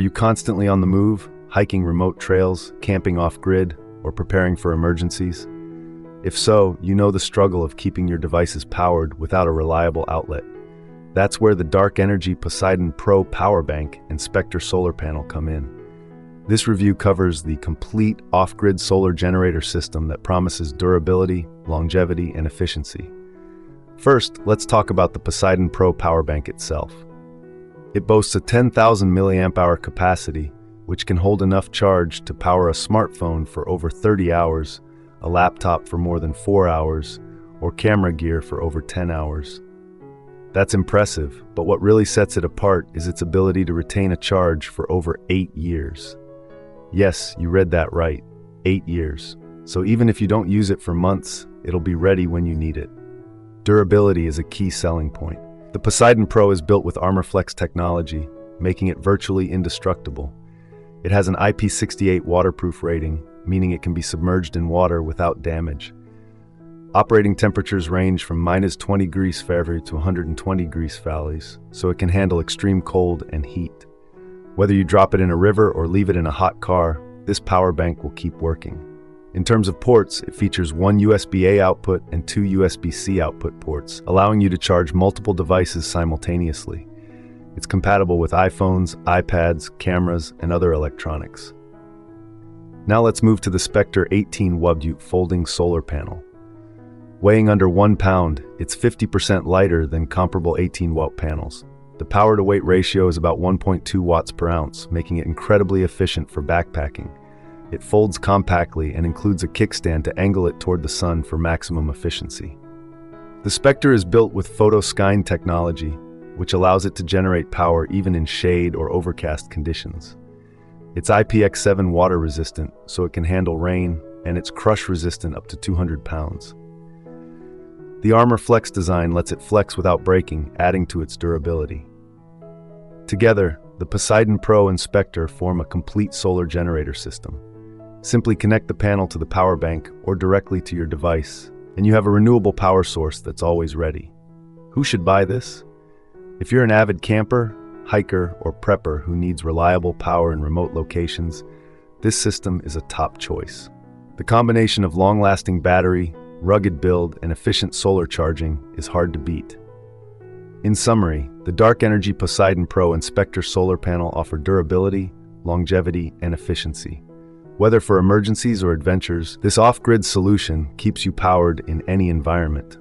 you constantly on the move, hiking remote trails, camping off-grid, or preparing for emergencies? If so, you know the struggle of keeping your devices powered without a reliable outlet. That's where the Dark Energy Poseidon Pro power bank and Spectre solar panel come in. This review covers the complete off-grid solar generator system that promises durability, longevity, and efficiency. First, let's talk about the Poseidon Pro power bank itself. It boasts a 10,000 mAh capacity, which can hold enough charge to power a smartphone for over 30 hours, a laptop for more than 4 hours, or camera gear for over 10 hours. That's impressive, but what really sets it apart is its ability to retain a charge for over 8 years. Yes, you read that right, 8 years. So even if you don't use it for months, it'll be ready when you need it. Durability is a key selling point. The Poseidon Pro is built with ArmorFlex technology, making it virtually indestructible. It has an IP68 waterproof rating, meaning it can be submerged in water without damage. Operating temperatures range from -20 degrees Fahrenheit to 120 degrees Fahrenheit, so it can handle extreme cold and heat. Whether you drop it in a river or leave it in a hot car, this power bank will keep working. In terms of ports, it features one USB-A output and 2 USB-C output ports, allowing you to charge multiple devices simultaneously. It's compatible with iPhones, iPads, cameras, and other electronics. Now let's move to the Spectre 18W folding solar panel. Weighing under 1 pound, it's 50% lighter than comparable 18-watt panels. The power-to-weight ratio is about 1.2 watts per ounce, making it incredibly efficient for backpacking. It folds compactly and includes a kickstand to angle it toward the sun for maximum efficiency. The Spectre is built with Photo-Skyne technology, which allows it to generate power even in shade or overcast conditions. It's IPX7 water resistant, so it can handle rain, and it's crush resistant up to 200 pounds. The ArmorFlex design lets it flex without breaking, adding to its durability. Together, the Poseidon Pro and Spectre form a complete solar generator system. Simply connect the panel to the power bank or directly to your device, and you have a renewable power source that's always ready. Who should buy this? If you're an avid camper, hiker, or prepper who needs reliable power in remote locations, this system is a top choice. The combination of long-lasting battery, rugged build, and efficient solar charging is hard to beat. In summary, the Dark Energy Poseidon Pro and Spectre solar panel offer durability, longevity, and efficiency. Whether for emergencies or adventures, this off-grid solution keeps you powered in any environment.